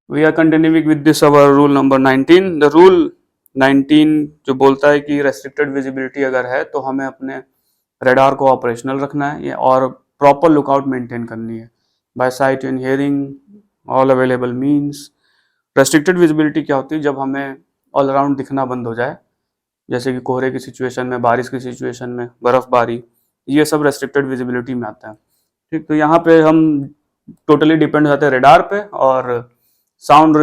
We are continuing with this our rule number 19। The rule 19 जो बोलता है कि रेस्ट्रिक्टेड विजिबिलिटी अगर है तो हमें अपने रेडार को ऑपरेशनल रखना है और प्रॉपर लुकआउट मेंटेन करनी है by sight and hearing all available means. Restricted visibility क्या होती है? जब हमें ऑल अराउंड दिखना बंद हो जाए, जैसे कि कोहरे की सिचुएशन में, बारिश की सिचुएशन में, बर्फबारी, ये सब रेस्ट्रिक्टेड विजिबिलिटी में आता है। ठीक, तो यहाँ पे हम टोटली डिपेंड हो जाते हैं रेडार पे और साउंड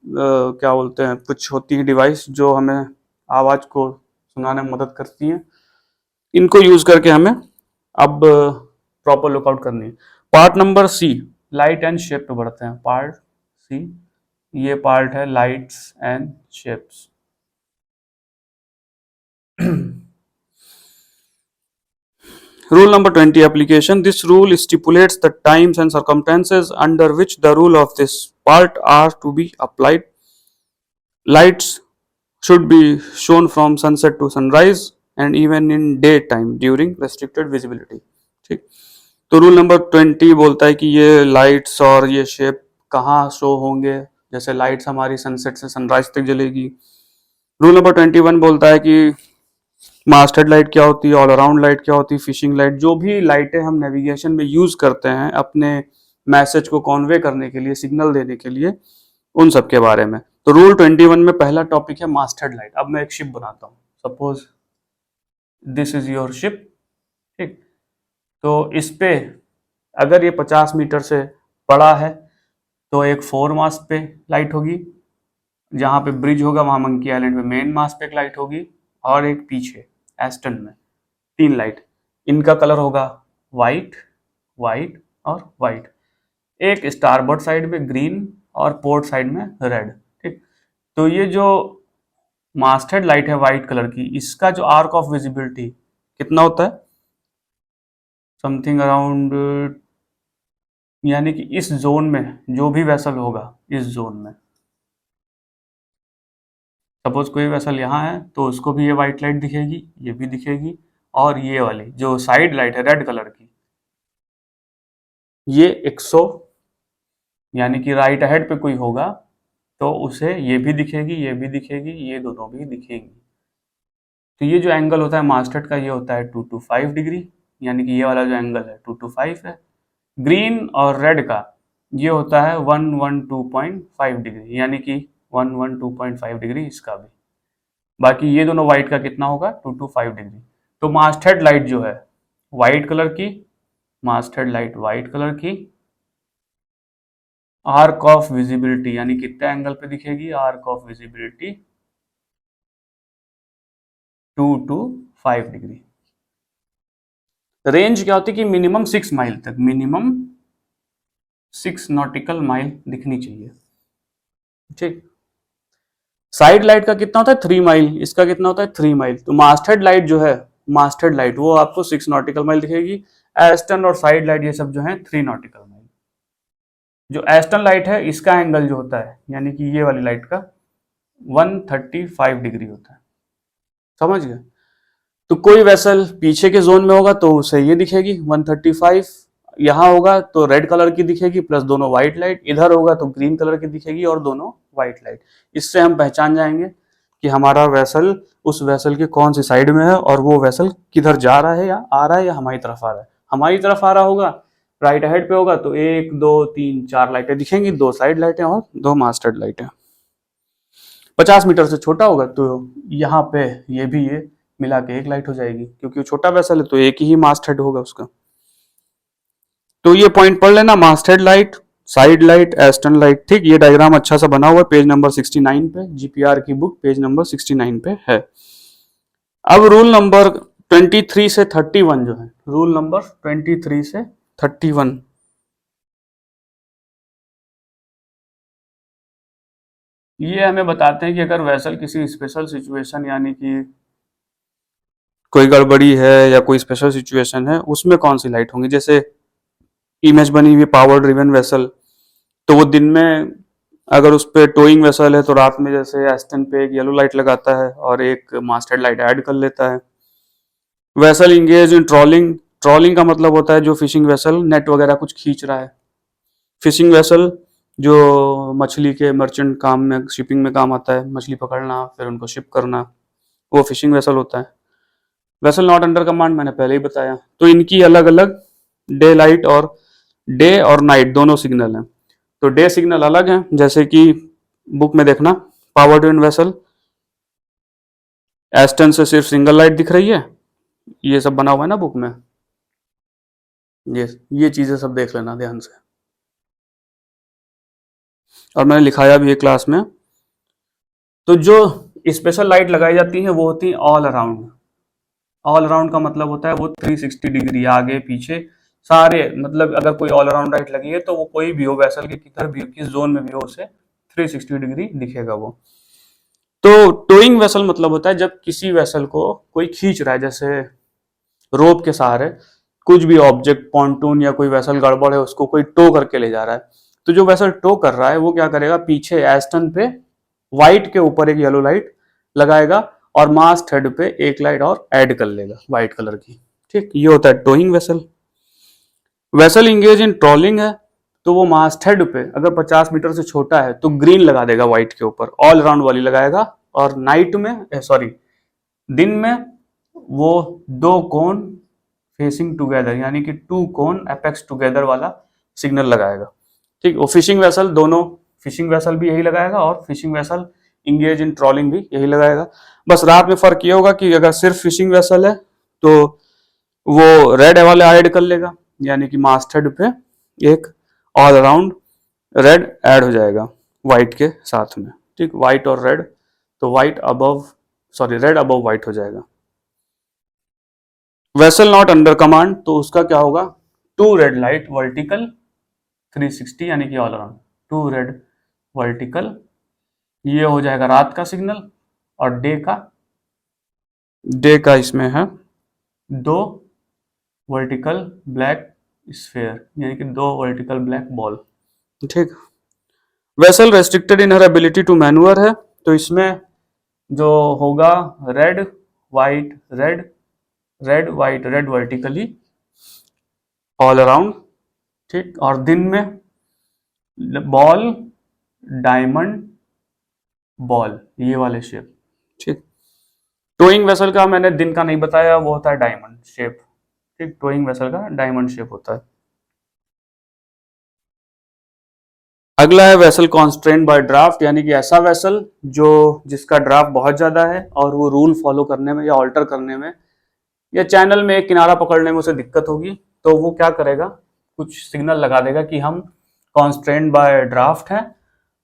क्या बोलते हैं, कुछ होती है डिवाइस जो हमें आवाज को सुनाने में मदद करती हैं। इनको यूज करके हमें अब प्रॉपर लुकआउट करनी है। Part number C, light and shape पे बढ़ते हैं। पार्ट सी, ये पार्ट है lights and shapes. Rule number 20 application. This rule stipulates the times and circumstances under which the rule of this part are to be applied. Lights should be shown from sunset to sunrise and even in daytime during restricted visibility. ठीक, तो rule number 20 बोलता है कि ये lights और ये shape कहाँ show होंगे। जैसे लाइट्स हमारी सनसेट से सनराइज तक जलेगी। रूल नंबर 21 बोलता है कि मास्टर्ड लाइट क्या होती है, ऑल अराउंड लाइट क्या होती है, फिशिंग लाइट, जो भी लाइटें हम नेविगेशन में यूज करते हैं अपने मैसेज को कॉन्वे करने के लिए, सिग्नल देने के लिए, उन सब के बारे में। तो रूल 21 में पहला टॉपिक है मास्टर्ड लाइट। अब मैं एक शिप बनाता हूँ, suppose this is your ship. ठीक, तो इस पे अगर ये 50 मीटर से बड़ा है तो एक 4 मास्ट पे लाइट होगी, जहाँ पे ब्रिज होगा वहां मंकी आइलैंड पे मेन मास्ट पे एक लाइट होगी, और एक पीछे एस्टन में 3 लाइट। इनका कलर होगा वाइट, वाइट और वाइट। एक स्टारबोर्ड साइड में ग्रीन और पोर्ट साइड में रेड। ठीक, तो ये जो मास्टर्ड लाइट है वाइट कलर की, इसका जो आर्क ऑफ विजिबिलिटी कितना होता है? समथिंग अराउंड, यानी कि इस जोन में जो भी वेसल होगा, इस जोन में सपोज कोई वेसल यहाँ है तो उसको भी ये वाइट लाइट दिखेगी, ये भी दिखेगी, और ये वाली जो साइड लाइट है रेड कलर की, ये 100, यानी कि राइट अहेड पे कोई होगा तो उसे ये भी दिखेगी, ये भी दिखेगी, ये दोनों भी दिखेंगी। तो ये जो एंगल होता है मास्टर्ड का, ये होता है 225 डिग्री, यानी कि ये वाला जो एंगल है 225 है। ग्रीन और रेड का ये होता है 112.5 डिग्री, यानी कि 112.5 डिग्री इसका भी। बाकी ये दोनों वाइट का कितना होगा? 225 डिग्री। तो मास्टर्ड लाइट जो है वाइट कलर की, मास्टर्ड लाइट वाइट कलर की, आर्क ऑफ विजिबिलिटी यानी कितने एंगल पे दिखेगी? Arc of visibility 2 to 5 degree. Range क्या होती है कि मिनिमम 6 माइल तक, मिनिमम 6 नॉटिकल माइल दिखनी चाहिए। ठीक, साइड लाइट का कितना होता है? 3 माइल। इसका कितना होता है? 3 माइल। तो मास्टर्ड लाइट जो है, मास्टर्ड लाइट वो आपको 6 नॉटिकल माइल दिखेगी। एस्टन और साइड लाइट ये सब जो है 3 नॉटिकल माइल। जो एस्टन लाइट है इसका एंगल जो होता है, यानी कि ये वाली लाइट का 135 डिग्री होता है। समझ गए? तो कोई वेसल पीछे के जोन में होगा तो उसे ये दिखेगी 135, यहाँ होगा तो रेड कलर की दिखेगी प्लस दोनों व्हाइट लाइट, इधर होगा तो ग्रीन कलर की दिखेगी और दोनों व्हाइट लाइट। इससे हम पहचान जाएंगे कि हमारा वेसल उस वेसल के कौन सी साइड में है और वो वेसल किधर जा रहा है या आ रहा है या हमारी तरफ आ रहा है। हमारी तरफ आ रहा होगा, राइट हेड पे होगा तो 1 2 3 4 लाइटें दिखेंगी, 2 साइड लाइटें और 2 मास्टर्ड लाइटें। 50 मीटर से छोटा होगा तो यहाँ पे ये भी ये मिला के एक लाइट हो जाएगी, क्योंकि वो छोटा वेसल है तो एक ही मास्ट हेड होगा उसका। तो ये पॉइंट पढ़ लेना, masthead light, side light, stern light. ठीक, ये डायग्राम अच्छा सा बना हुआ है पेज नंबर 69 पे, जीपीआर की बुक पेज नंबर 69 पे है। अब रूल नंबर 23 से 31 जो है, रूल नंबर 23 से 31, ये हमें बताते हैं कि अगर वेसल किसी स्पेशल सिचुएशन, यानी कि कोई गड़बड़ी है या कोई स्पेशल सिचुएशन है, उसमें कौन सी लाइट होंगी। जैसे इमेज बनी हुई पावर ड्रिवन वेसल, तो वो दिन में अगर उस पर टोइंग वेसल है तो रात में जैसे एस्टन पे एक येलो लाइट लगाता है और एक मास्टर्ड लाइट ऐड कर लेता है। Vessel engage in trawling, trawling का मतलब होता है जो फिशिंग वेसल नेट वगैरह कुछ खींच रहा है। फिशिंग वेसल जो मछली के मर्चेंट काम में, शिपिंग में काम आता है, मछली पकड़ना फिर उनको शिप करना, वो फिशिंग वेसल होता है। वेसल नॉट अंडर कमांड मैंने पहले ही बताया। तो इनकी अलग अलग डे लाइट और डे और नाइट दोनों सिग्नल हैं। तो डे सिग्नल अलग हैं, जैसे कि बुक में देखना, पावर ड्रिवन वेसल एस्टन से सिर्फ सिंगल लाइट दिख रही है, ये सब बना हुआ है ना बुक में, ये चीजें सब देख लेना ध्यान से, और मैंने लिखाया भी है क्लास में। तो जो स्पेशल लाइट लगाई जाती है वो होती है ऑल अराउंड। ऑल अराउंड का मतलब होता है वो 360 डिग्री, आगे पीछे सारे, मतलब अगर कोई ऑल अराउंड लाइट लगी है तो वो कोई भी हो वैसल के किधर भी, किस जोन में भी हो, उसे 360 डिग्री दिखेगा वो। तो टोइंग वेसल मतलब होता है जब किसी वेसल को कोई खींच रहा है, जैसे रोप के सहारे कुछ भी ऑब्जेक्ट, पॉन्टून या कोई वेसल गड़बड़ है, उसको कोई टो करके ले जा रहा है। तो जो वेसल टो कर रहा है वो क्या करेगा, पीछे एस्टन पे व्हाइट के ऊपर एक येलो लाइट लगाएगा और मास्ट हेड पे एक लाइट और ऐड कर लेगा व्हाइट कलर की। ठीक, ये होता है towing vessel. Vessel engage in trawling है तो वो मास्ट हेड पे अगर 50 मीटर से छोटा है तो ग्रीन लगा देगा व्हाइट के ऊपर, ऑल राउंड वाली लगाएगा। और नाइट में, सॉरी, दिन में वो दो कोन फेसिंग टुगेदर, यानी कि टू कोन अपेक्स टुगेदर वाला सिग्नल लगाएगा। ठीक, वो फिशिंग वेसल, दोनों फिशिंग वेसल भी यही लगाएगा और fishing vessel engage in trawling भी यही लगाएगा। बस रात में फर्क ये होगा कि अगर सिर्फ फिशिंग वेसल है तो वो रेड वाले ऐड कर लेगा, यानी कि मास्ट हेड पे एक ऑल अराउंड रेड ऐड हो जाएगा व्हाइट के साथ में। ठीक, व्हाइट और रेड, तो white above, sorry, red above white हो जाएगा। वेसल नॉट अंडर कमांड, तो उसका क्या होगा, टू रेड लाइट वर्टिकल 360, यानी कि all around two red vertical, ये हो जाएगा रात का सिग्नल। और डे का इसमें है दो वर्टिकल ब्लैक स्फेयर, यानी कि दो वर्टिकल ब्लैक बॉल। ठीक, vessel restricted in her ability to manoeuvre है, तो इसमें जो होगा red white red, red white red vertically all around. ठीक, और दिन में बॉल डायमंड बॉल, ये वाले शेप। ठीक, टोइंग वेसल का मैंने दिन का नहीं बताया, वो होता है डायमंड शेप। ठीक, टोइंग वेसल का डायमंड शेप होता है। अगला है वेसल कॉन्स्ट्रेंट बाय ड्राफ्ट, यानी कि ऐसा वेसल जो जिसका ड्राफ्ट बहुत ज्यादा है और वो रूल फॉलो करने में या ऑल्टर करने में या चैनल में एक किनारा पकड़ने में उसे दिक्कत होगी, तो वो क्या करेगा, कुछ सिग्नल लगा देगा कि हम कॉन्स्ट्रेंट बाय ड्राफ्ट है,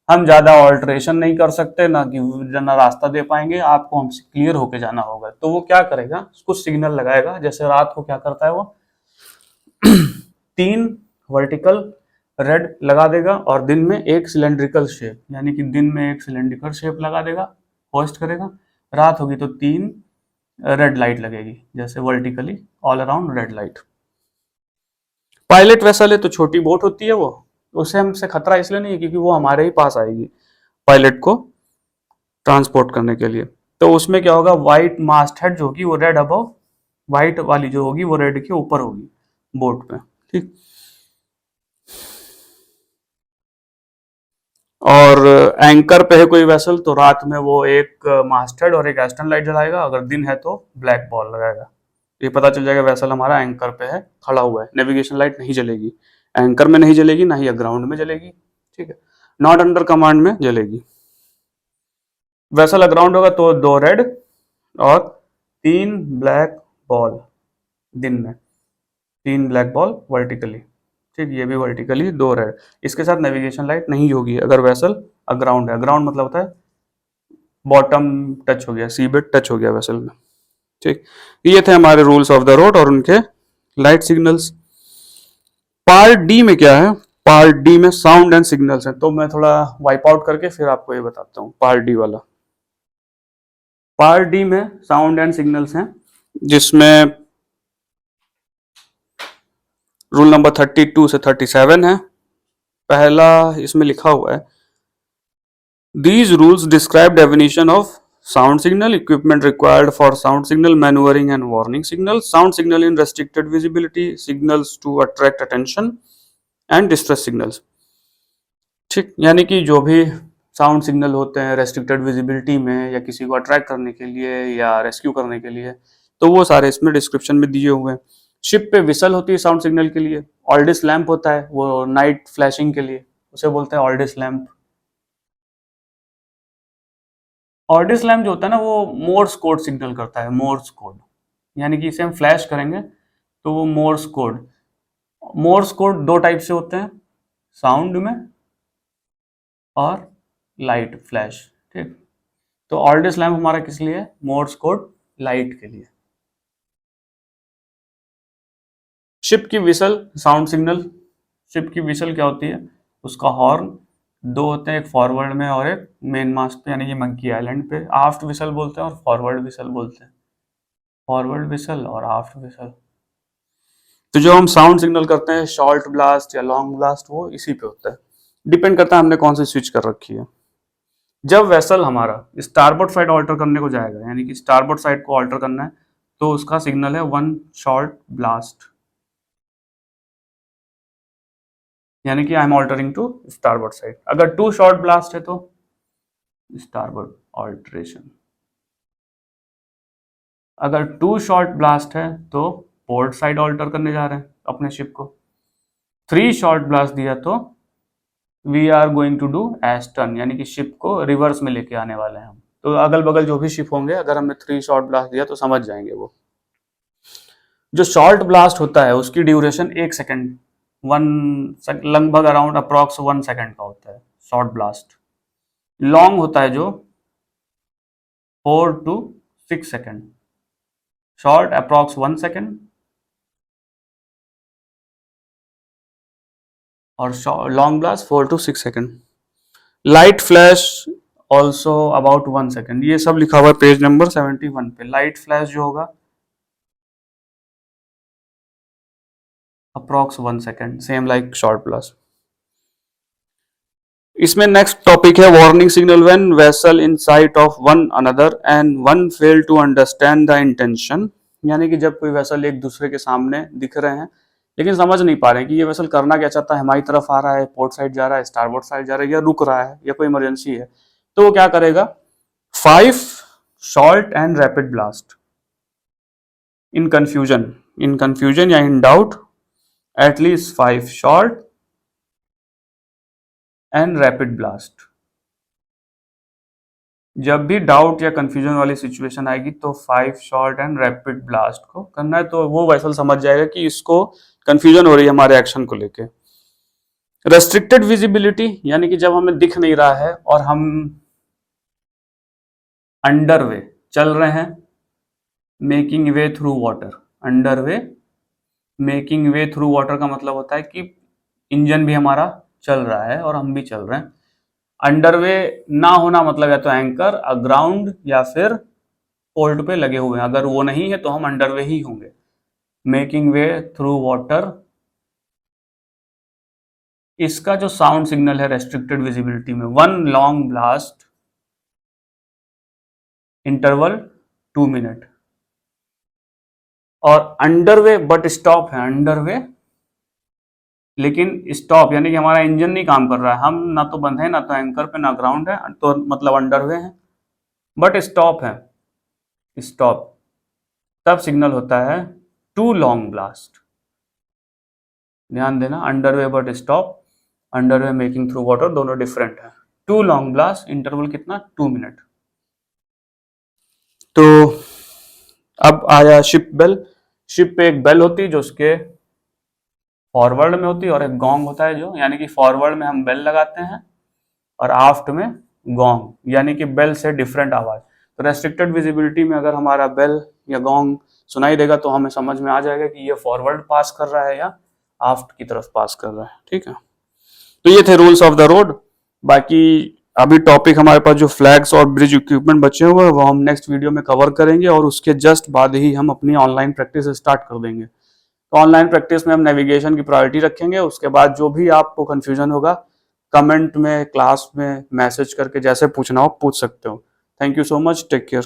हम ज्यादा ऑल्टरेशन नहीं कर सकते, ना कि ना रास्ता दे पाएंगे, आपको हमसे क्लियर होके जाना होगा। तो वो क्या करेगा, कुछ सिग्नल लगाएगा। जैसे रात को क्या करता है वो तीन वर्टिकल रेड लगा देगा और दिन में एक सिलेंड्रिकल शेप, यानी कि दिन में एक सिलेंड्रिकल शेप लगा देगा, होस्ट करेगा। रात होगी तो तीन रेड लाइट लगेगी, जैसे vertically all around red light. Pilot vessel है तो छोटी बोट होती है वो, उसे हमसे खतरा इसलिए नहीं है क्योंकि वो हमारे ही पास आएगी पायलट को ट्रांसपोर्ट करने के लिए। तो उसमें क्या होगा, व्हाइट मास्ट हेड जो होगी वो रेड अबव, व्हाइट वाली जो होगी वो रेड के ऊपर होगी बोट पे। ठीक, और एंकर पे है कोई वेसल तो रात में वो एक मास्टर्ड और एक एस्टर्न लाइट जलाएगा, अगर दिन है तो ब्लैक बॉल लगाएगा। ये पता चल जाएगा वेसल हमारा एंकर पे है, खड़ा हुआ है। नेविगेशन लाइट नहीं जलेगी, एंकर में नहीं जलेगी, ना ही ग्राउंड में जलेगी। ठीक है, नॉट अंडर कमांड में जलेगी। वेसल अग्राउंड होगा तो दो रेड और तीन ब्लैक बॉल दिन में, तीन ब्लैक बॉल वर्टिकली। ठीक, ये भी वर्टिकली दो रेड। इसके साथ नेविगेशन लाइट नहीं होगी अगर वेसल अग्राउंड है। अग्राउंड मतलब होता है बॉटम टच हो गया, सी बेड टच हो गया वेसल में। ठीक, ये थे हमारे रूल्स ऑफ द रोड और उनके लाइट सिग्नल्स। पार्ट डी में क्या है, पार्ट डी में साउंड एंड सिग्नल्स है। तो मैं थोड़ा वाइप आउट करके फिर आपको ये बताता हूँ पार्ट डी वाला। पार्ट डी में साउंड एंड सिग्नल्स हैं, जिसमें रूल नंबर 32 से 37 है। पहला इसमें लिखा हुआ है, these rules describe definition of sound signal, equipment required for sound signal maneuvering and warning signals, sound signal in restricted visibility, signals to attract attention and distress signals. ठीक, यानी कि जो भी साउंड सिग्नल होते हैं रेस्ट्रिक्टेड विजिबिलिटी में या किसी को अट्रैक्ट करने के लिए या रेस्क्यू करने के लिए, तो वो सारे इसमें डिस्क्रिप्शन में दिए हुए हैं। शिप पे विसल होती है साउंड सिग्नल के लिए, ऑल्डिस लैंप होता है वो नाइट फ्लैशिंग के लिए, उसे बोलते हैं ऑल्डिस लैंप। ऑल्डिस लैंप जो होता है ना वो मोर्स कोड सिग्नल करता है, मोर्स कोड, यानी कि इसे हम फ्लैश करेंगे तो वो मोर्स कोड दो टाइप से होते हैं, साउंड में और लाइट फ्लैश। ठीक, तो ऑल्डिस लैंप हमारा किस लिए है? मोर्स कोड लाइट के लिए। शिप की विसल साउंड सिग्नल, शिप की विसल क्या होती है? उसका हॉर्न दो होते हैं, एक फॉरवर्ड में और एक मेन मास्ट पे यानी कि मंकी आइलैंड पे। आफ्ट विसल बोलते हैं और फॉरवर्ड विसल बोलते हैं, फॉरवर्ड विसल और आफ्ट विसल। तो जो हम साउंड सिग्नल करते हैं शॉर्ट ब्लास्ट या लॉन्ग ब्लास्ट वो इसी पे होता है, डिपेंड करता है हमने कौन सी स्विच कर रखी है। जब वेसल हमारा स्टारबोर्ड साइड ऑल्टर करने को जाएगा, यानी कि स्टारबोर्ड साइड को ऑल्टर करना है, तो उसका सिग्नल है वन शॉर्ट ब्लास्ट, यानी कि I am altering to starboard side. अगर टू शॉर्ट ब्लास्ट है तो स्टारबोर्ड ऑल्टरेशन। अगर टू शॉर्ट ब्लास्ट है तो पोर्ट साइड ऑल्टर करने जा रहे हैं अपने शिप को। थ्री शॉर्ट ब्लास्ट दिया तो we are going to do astern, यानी कि शिप को रिवर्स में लेके आने वाले हैं हम। तो अगल बगल जो भी शिप होंगे अगर हमने थ्री शॉर्ट ब्लास्ट दिया तो समझ जाएंगे वो। जो शॉर्ट ब्लास्ट होता है उसकी ड्यूरेशन 1 सेकेंड, लगभग अराउंड अप्रॉक्स 1 सेकेंड का होता है शॉर्ट ब्लास्ट। लॉन्ग होता है जो 4 to 6 second, short approx 1 second और long blast 4 to 6 second. Light flash also about 1 second, ये सब लिखा हुआ है पेज नंबर 71 पे। लाइट फ्लैश जो होगा approx 1 second, same like short blast. इसमें नेक्स्ट टॉपिक है warning signal when vessel in sight of one another and one fail to understand the intention, यानी कि जब कोई वेसल एक दूसरे के सामने दिख रहे हैं लेकिन समझ नहीं पा रहे हैं कि ये वेसल करना क्या चाहता है, हमारी तरफ आ रहा है, पोर्ट साइड जा रहा है, स्टारबोर्ड साइड जा रहा है, या रुक रहा है, या कोई इमरजेंसी है, तो वो क्या करेगा? 5 short and rapid blast in confusion या in doubt, at least 5 short and rapid blast. जब भी डाउट या कंफ्यूजन वाली सिचुएशन आएगी तो 5 शॉर्ट एंड रैपिड ब्लास्ट को करना है, तो वो वेसल समझ जाएगा कि इसको कंफ्यूजन हो रही है हमारे एक्शन को लेके। रेस्ट्रिक्टेड विजिबिलिटी, यानी कि जब हमें दिख नहीं रहा है और हम अंडरवे चल रहे हैं, making way through water. Underway making way through water का मतलब होता है कि इंजन भी हमारा चल रहा है और हम भी चल रहे हैं। अंडरवे ना होना मतलब या तो एंकर, अग्राउंड या फिर पोर्ट पे लगे हुए हैं, अगर वो नहीं है तो हम अंडरवे ही होंगे। मेकिंग वे थ्रू वाटर, इसका जो साउंड सिग्नल है रेस्ट्रिक्टेड विजिबिलिटी में, one long blast interval 2 minute. और अंडरवे बट स्टॉप है, अंडरवे लेकिन स्टॉप, यानी कि हमारा इंजन नहीं काम कर रहा है, हम ना तो बंद है ना तो एंकर पे ना ग्राउंड है, तो मतलब अंडरवे है, बट स्टॉप है, स्टॉप तब सिग्नल होता है टू लॉन्ग ब्लास्ट। ध्यान देना, underway but stop, underway making through water, दोनों डिफरेंट है। टू लॉन्ग ब्लास्ट इंटरवल कितना? 2 मिनट। तो अब आया शिप बेल। शिप पे एक बेल होती है जो उसके फॉरवर्ड में होती है और एक गॉन्ग होता है जो, यानी कि फॉरवर्ड में हम बेल लगाते हैं और आफ्ट में गॉन्ग, यानी कि बेल से डिफरेंट आवाज। तो रेस्ट्रिक्टेड विजिबिलिटी में अगर हमारा बेल या गॉन्ग सुनाई देगा तो हमें समझ में आ जाएगा कि ये फॉरवर्ड पास कर रहा है या आफ्ट की तरफ पास कर रहा है। ठीक है, तो ये थे रूल्स ऑफ द रोड। बाकी अभी टॉपिक हमारे पास जो फ्लैग्स और ब्रिज इक्विपमेंट बचे हुए हैं वो हम नेक्स्ट वीडियो में कवर करेंगे और उसके जस्ट बाद ही हम अपनी ऑनलाइन प्रैक्टिस स्टार्ट कर देंगे। तो ऑनलाइन प्रैक्टिस में हम नेविगेशन की प्रायोरिटी रखेंगे, उसके बाद जो भी आपको कंफ्यूजन होगा कमेंट में, क्लास में मैसेज करके जैसे पूछना हो पूछ सकते हो। Thank you so much, take care.